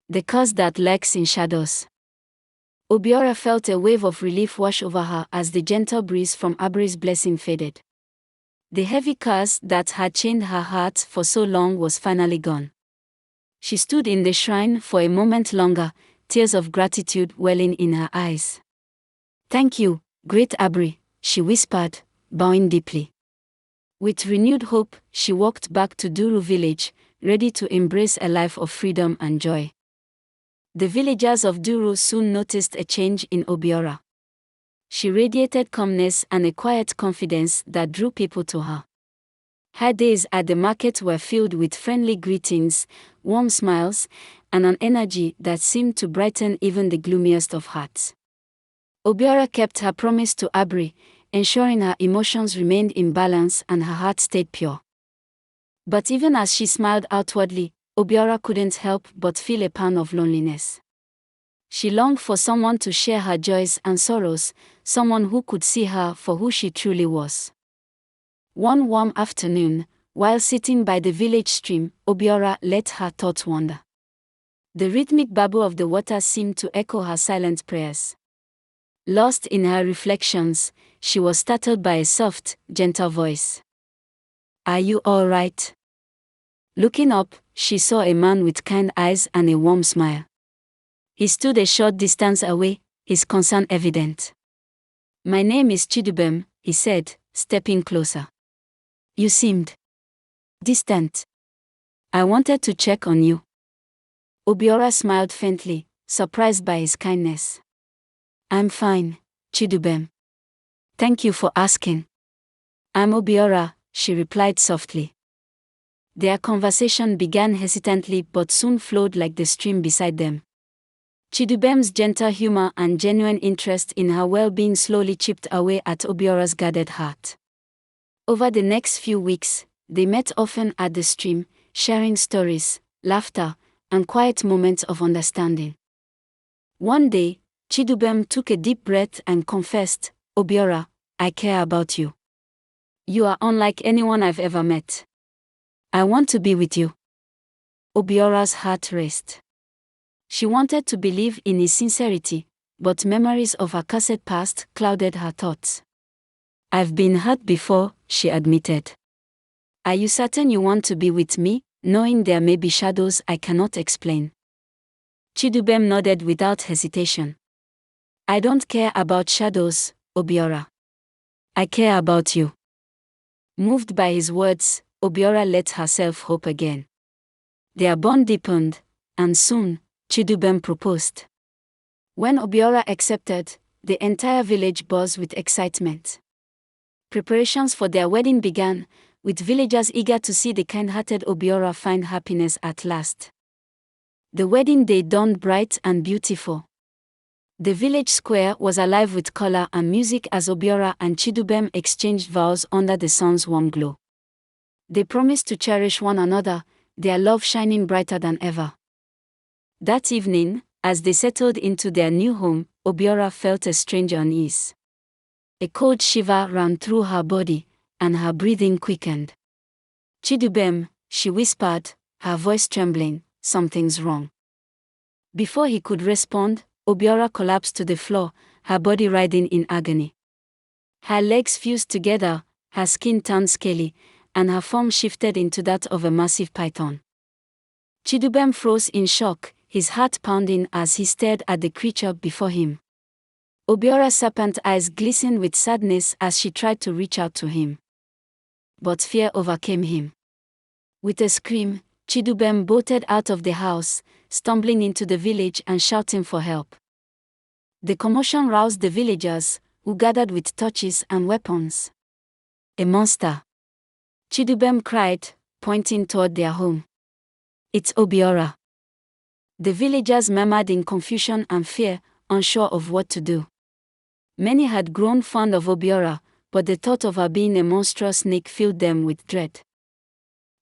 The curse that lurks in shadows. Obiora felt a wave of relief wash over her as the gentle breeze from Abri's blessing faded. The heavy curse that had chained her heart for so long was finally gone. She stood in the shrine for a moment longer, tears of gratitude welling in her eyes. "Thank you, great Abri," she whispered, bowing deeply. With renewed hope, she walked back to Duru village, ready to embrace a life of freedom and joy. The villagers of Duru soon noticed a change in Obiora. She radiated calmness and a quiet confidence that drew people to her. Her days at the market were filled with friendly greetings, warm smiles, and an energy that seemed to brighten even the gloomiest of hearts. Obiora kept her promise to Abri, ensuring her emotions remained in balance and her heart stayed pure. But even as she smiled outwardly, Obiora couldn't help but feel a pang of loneliness. She longed for someone to share her joys and sorrows, someone who could see her for who she truly was. One warm afternoon, while sitting by the village stream, Obiora let her thoughts wander. The rhythmic babble of the water seemed to echo her silent prayers. Lost in her reflections, she was startled by a soft, gentle voice. "Are you all right?" Looking up, she saw a man with kind eyes and a warm smile. He stood a short distance away, his concern evident. "My name is Chidubem," he said, stepping closer. "You seemed distant. I wanted to check on you." Obiora smiled faintly, surprised by his kindness. "I'm fine, Chidubem. Thank you for asking." "I'm Obiora," she replied softly. Their conversation began hesitantly but soon flowed like the stream beside them. Chidubem's gentle humor and genuine interest in her well-being slowly chipped away at Obiora's guarded heart. Over the next few weeks, they met often at the stream, sharing stories, laughter, and quiet moments of understanding. One day, Chidubem took a deep breath and confessed, "Obiora, I care about you. You are unlike anyone I've ever met. I want to be with you." Obiora's heart raced. She wanted to believe in his sincerity, but memories of her cursed past clouded her thoughts. "I've been hurt before," she admitted. "Are you certain you want to be with me, knowing there may be shadows I cannot explain?" Chidubem nodded without hesitation. "I don't care about shadows, Obiora. I care about you." Moved by his words, Obiora let herself hope again. Their bond deepened, and soon, Chidubem proposed. When Obiora accepted, the entire village buzzed with excitement. Preparations for their wedding began, with villagers eager to see the kind-hearted Obiora find happiness at last. The wedding day dawned bright and beautiful. The village square was alive with color and music as Obiora and Chidubem exchanged vows under the sun's warm glow. They promised to cherish one another, their love shining brighter than ever. That evening, as they settled into their new home, Obiora felt a strange unease. A cold shiver ran through her body, and her breathing quickened. "Chidubem," she whispered, her voice trembling, "something's wrong." Before he could respond, Obiora collapsed to the floor, her body writhing in agony. Her legs fused together, her skin turned scaly, and her form shifted into that of a massive python. Chidubem froze in shock, his heart pounding as he stared at the creature before him. Obiora's serpent eyes glistened with sadness as she tried to reach out to him. But fear overcame him. With a scream, Chidubem bolted out of the house, stumbling into the village and shouting for help. The commotion roused the villagers, who gathered with torches and weapons. "A monster!" Chidubem cried, pointing toward their home. "It's Obiora." The villagers murmured in confusion and fear, unsure of what to do. Many had grown fond of Obiora, but the thought of her being a monstrous snake filled them with dread.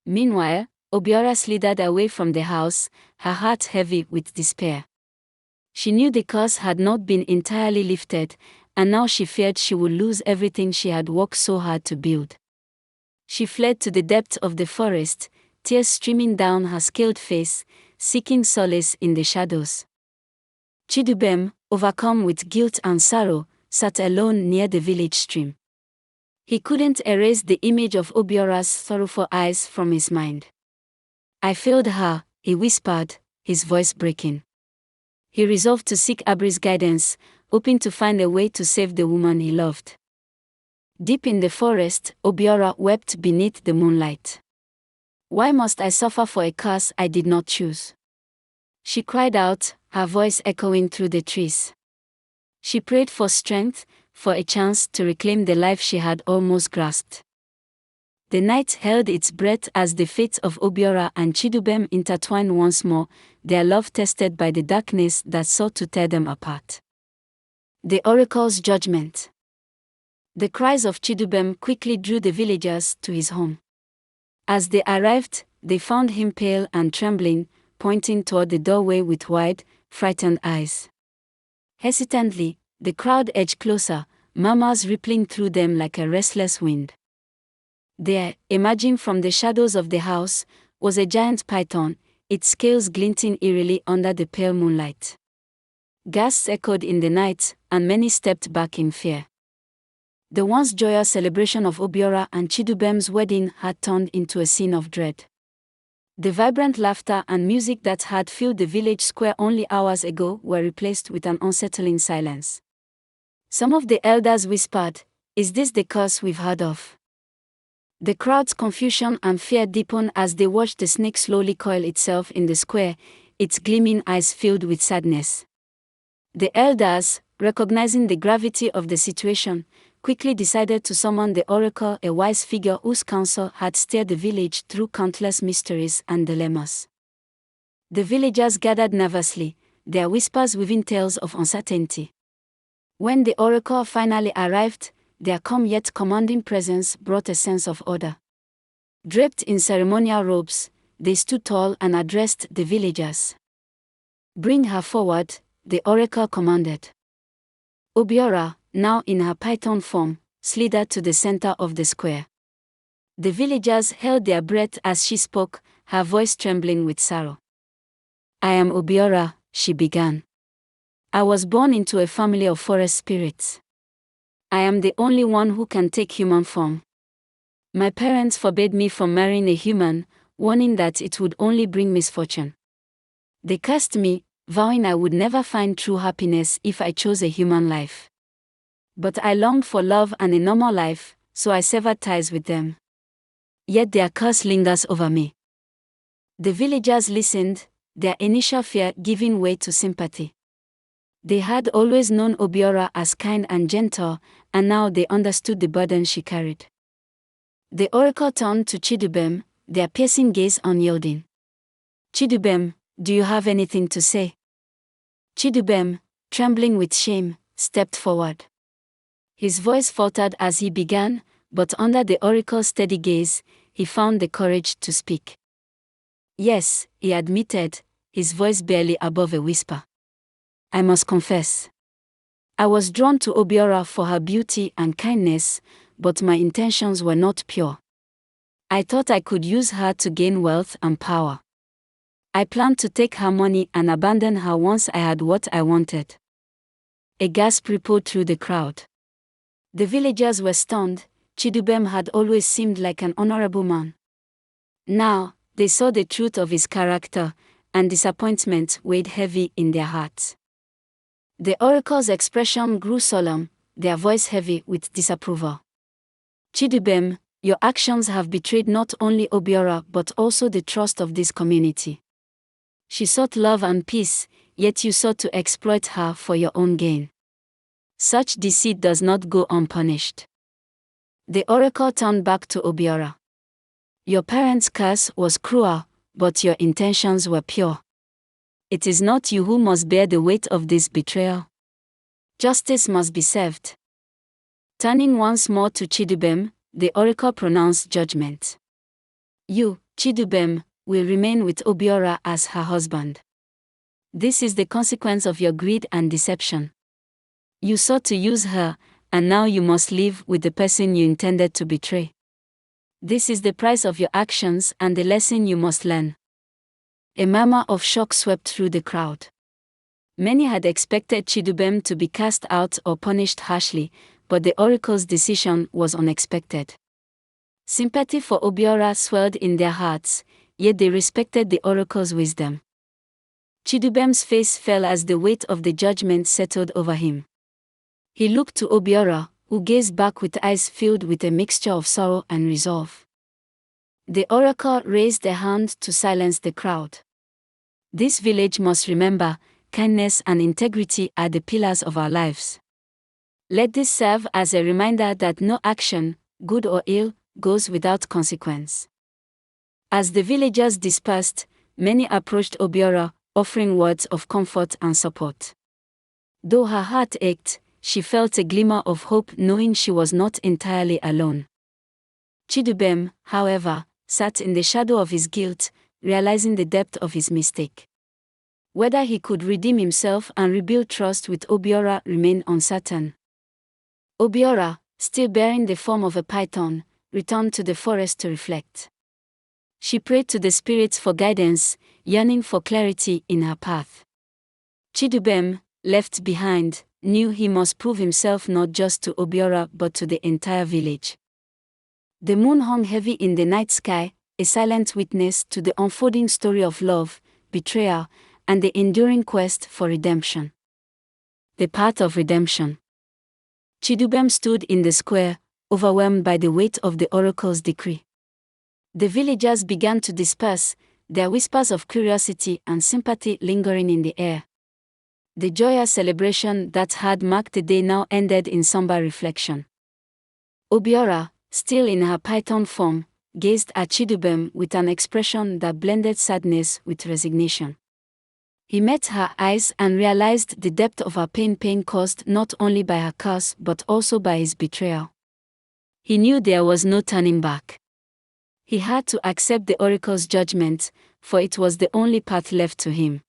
Meanwhile, Obiora slithered away from the house, her heart heavy with despair. She knew the curse had not been entirely lifted, and now she feared she would lose everything she had worked so hard to build. She fled to the depth of the forest, tears streaming down her scaled face, seeking solace in the shadows. Chidubem, overcome with guilt and sorrow, sat alone near the village stream. He couldn't erase the image of Obiora's sorrowful eyes from his mind. "I failed her," he whispered, his voice breaking. He resolved to seek Abri's guidance, hoping to find a way to save the woman he loved. Deep in the forest, Obiora wept beneath the moonlight. "Why must I suffer for a curse I did not choose?" she cried out, her voice echoing through the trees. She prayed for strength, for a chance to reclaim the life she had almost grasped. The night held its breath as the fates of Obiora and Chidubem intertwined once more, their love tested by the darkness that sought to tear them apart. The oracle's judgment. The cries of Chidubem quickly drew the villagers to his home. As they arrived, they found him pale and trembling, pointing toward the doorway with wide, frightened eyes. Hesitantly, the crowd edged closer, murmurs rippling through them like a restless wind. There, emerging from the shadows of the house, was a giant python, its scales glinting eerily under the pale moonlight. Gasps echoed in the night, and many stepped back in fear. The once joyous celebration of Obiora and Chidubem's wedding had turned into a scene of dread. The vibrant laughter and music that had filled the village square only hours ago were replaced with an unsettling silence. Some of the elders whispered, "Is this the curse we've heard of?" The crowd's confusion and fear deepened as they watched the snake slowly coil itself in the square, its gleaming eyes filled with sadness. The elders, recognizing the gravity of the situation, quickly decided to summon the oracle, a wise figure whose counsel had steered the village through countless mysteries and dilemmas. The villagers gathered nervously, their whispers weaving tales of uncertainty. When the oracle finally arrived, their calm yet commanding presence brought a sense of order. Draped in ceremonial robes, they stood tall and addressed the villagers. "Bring her forward," the oracle commanded. Obiora, now in her python form, slithered to the center of the square. The villagers held their breath as she spoke, her voice trembling with sorrow. "I am Obiora," she began. "I was born into a family of forest spirits. I am the only one who can take human form. My parents forbade me from marrying a human, warning that it would only bring misfortune. They cursed me, vowing I would never find true happiness if I chose a human life. But I longed for love and a normal life, so I severed ties with them. Yet their curse lingers over me." The villagers listened, their initial fear giving way to sympathy. They had always known Obiora as kind and gentle, and now they understood the burden she carried. The oracle turned to Chidubem, their piercing gaze unyielding. "Chidubem, do you have anything to say?" Chidubem, trembling with shame, stepped forward. His voice faltered as he began, but under the oracle's steady gaze, he found the courage to speak. "Yes," he admitted, his voice barely above a whisper. "I must confess. I was drawn to Obiora for her beauty and kindness, but my intentions were not pure. I thought I could use her to gain wealth and power. I planned to take her money and abandon her once I had what I wanted." A gasp rippled through the crowd. The villagers were stunned. Chidubem had always seemed like an honorable man. Now, they saw the truth of his character, and disappointment weighed heavy in their hearts. The oracle's expression grew solemn, their voice heavy with disapproval. "Chidubem, your actions have betrayed not only Obiora but also the trust of this community. She sought love and peace, yet you sought to exploit her for your own gain. Such deceit does not go unpunished." The oracle turned back to Obiora. "Your parents' curse was cruel, but your intentions were pure. It is not you who must bear the weight of this betrayal. Justice must be served." Turning once more to Chidubem, the oracle pronounced judgment. "You, Chidubem, will remain with Obiora as her husband. This is the consequence of your greed and deception. You sought to use her, and now you must live with the person you intended to betray. This is the price of your actions and the lesson you must learn." A murmur of shock swept through the crowd. Many had expected Chidubem to be cast out or punished harshly, but the oracle's decision was unexpected. Sympathy for Obiora swelled in their hearts, yet they respected the oracle's wisdom. Chidubem's face fell as the weight of the judgment settled over him. He looked to Obiora, who gazed back with eyes filled with a mixture of sorrow and resolve. The oracle raised a hand to silence the crowd. This village must remember, kindness and integrity are the pillars of our lives. Let this serve as a reminder that no action, good or ill, goes without consequence. As the villagers dispersed, many approached Obiora, offering words of comfort and support. Though her heart ached, she felt a glimmer of hope knowing she was not entirely alone. Chidubem, however, sat in the shadow of his guilt, realizing the depth of his mistake. Whether he could redeem himself and rebuild trust with Obiora remained uncertain. Obiora, still bearing the form of a python, returned to the forest to reflect. She prayed to the spirits for guidance, yearning for clarity in her path. Chidubem, left behind, knew he must prove himself not just to Obiora but to the entire village. The moon hung heavy in the night sky, a silent witness to the unfolding story of love, betrayal, and the enduring quest for redemption. The path of redemption. Chidubem stood in the square, overwhelmed by the weight of the oracle's decree. The villagers began to disperse, their whispers of curiosity and sympathy lingering in the air. The joyous celebration that had marked the day now ended in somber reflection. Obiora, still in her python form, gazed at Chidubem with an expression that blended sadness with resignation. He met her eyes and realized the depth of her pain caused not only by her curse but also by his betrayal. He knew there was no turning back. He had to accept the oracle's judgment, for it was the only path left to him.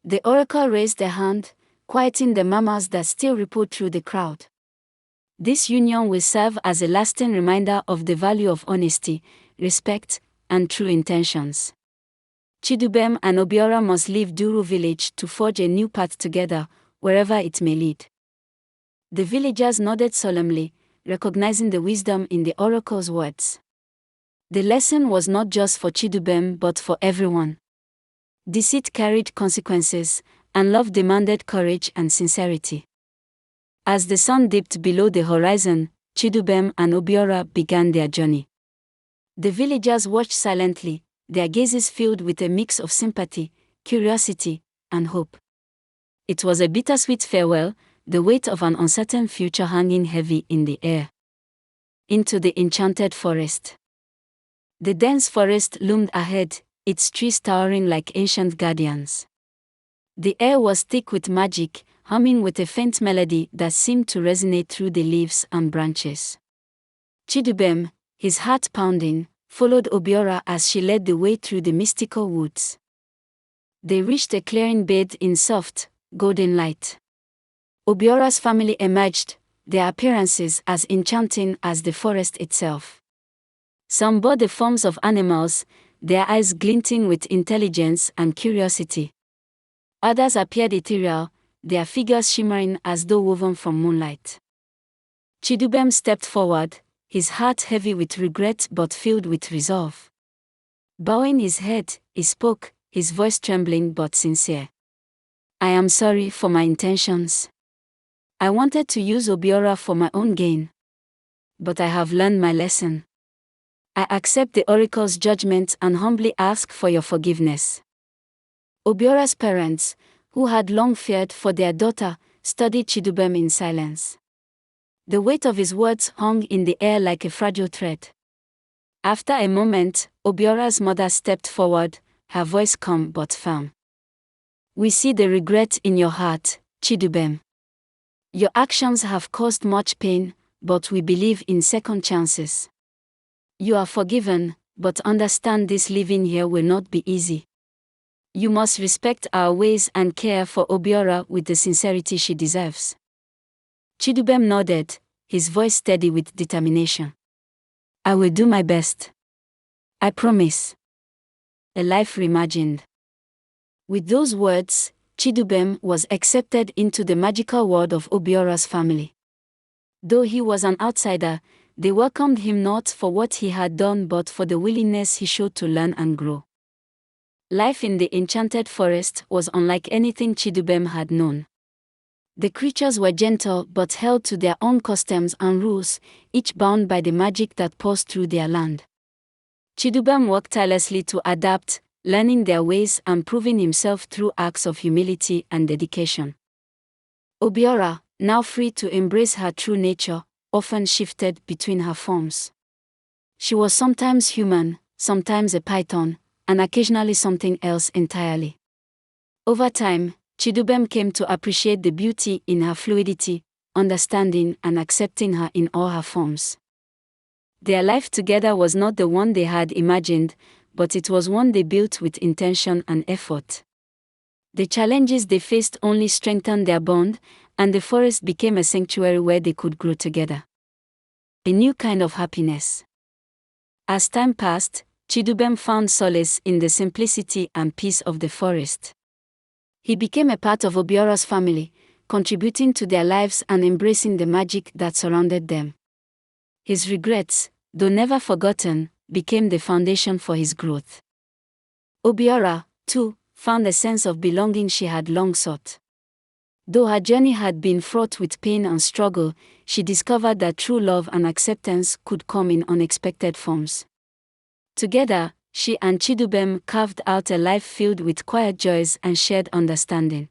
The oracle raised a hand, quieting the murmurs that still rippled through the crowd. This union will serve as a lasting reminder of the value of honesty, respect, and true intentions. Chidubem and Obiora must leave Duru village to forge a new path together, wherever it may lead. The villagers nodded solemnly, recognizing the wisdom in the oracle's words. The lesson was not just for Chidubem but for everyone. Deceit carried consequences, and love demanded courage and sincerity. As the sun dipped below the horizon, Chidubem and Obiora began their journey. The villagers watched silently, their gazes filled with a mix of sympathy, curiosity, and hope. It was a bittersweet farewell, the weight of an uncertain future hanging heavy in the air. Into the enchanted forest. The dense forest loomed ahead, its trees towering like ancient guardians. The air was thick with magic, humming with a faint melody that seemed to resonate through the leaves and branches. Chidubem, his heart pounding, followed Obiora as she led the way through the mystical woods. They reached a clearing bathed in soft, golden light. Obiora's family emerged, their appearances as enchanting as the forest itself. Some bore the forms of animals, their eyes glinting with intelligence and curiosity. Others appeared ethereal, their figures shimmering as though woven from moonlight. Chidubem stepped forward, his heart heavy with regret but filled with resolve. Bowing his head, he spoke, his voice trembling but sincere. "I am sorry for my intentions. I wanted to use Obiora for my own gain. But I have learned my lesson. I accept the oracle's judgment and humbly ask for your forgiveness." Obiora's parents, who had long feared for their daughter, studied Chidubem in silence. The weight of his words hung in the air like a fragile thread. After a moment, Obiora's mother stepped forward, her voice calm but firm. "We see the regret in your heart, Chidubem. Your actions have caused much pain, but we believe in second chances. You are forgiven, but understand this living here will not be easy. You must respect our ways and care for Obiora with the sincerity she deserves." Chidubem nodded, his voice steady with determination. "I will do my best. I promise." A life reimagined. With those words, Chidubem was accepted into the magical world of Obiora's family. Though he was an outsider, they welcomed him not for what he had done but for the willingness he showed to learn and grow. Life in the enchanted forest was unlike anything Chidubem had known. The creatures were gentle but held to their own customs and rules, each bound by the magic that passed through their land. Chidubem worked tirelessly to adapt, learning their ways and proving himself through acts of humility and dedication. Obiora, now free to embrace her true nature, often shifted between her forms. She was sometimes human, sometimes a python, and occasionally something else entirely. Over time, Chidubem came to appreciate the beauty in her fluidity, understanding and accepting her in all her forms. Their life together was not the one they had imagined, but it was one they built with intention and effort. The challenges they faced only strengthened their bond, and the forest became a sanctuary where they could grow together. A new kind of happiness. As time passed, Chidubem found solace in the simplicity and peace of the forest. He became a part of Obiora's family, contributing to their lives and embracing the magic that surrounded them. His regrets, though never forgotten, became the foundation for his growth. Obiora, too, found a sense of belonging she had long sought. Though her journey had been fraught with pain and struggle, she discovered that true love and acceptance could come in unexpected forms. Together, she and Chidubem carved out a life filled with quiet joys and shared understanding.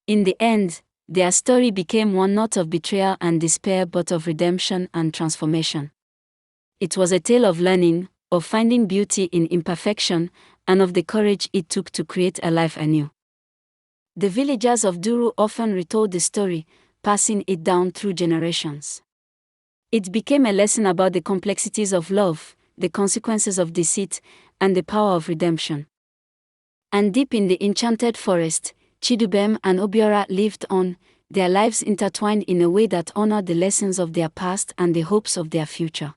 In the end, their story became one not of betrayal and despair but of redemption and transformation. It was a tale of learning, of finding beauty in imperfection, and of the courage it took to create a life anew. The villagers of Duru often retold the story, passing it down through generations. It became a lesson about the complexities of love, the consequences of deceit, and the power of redemption. And deep in the enchanted forest, Chidubem and Obiora lived on, their lives intertwined in a way that honored the lessons of their past and the hopes of their future.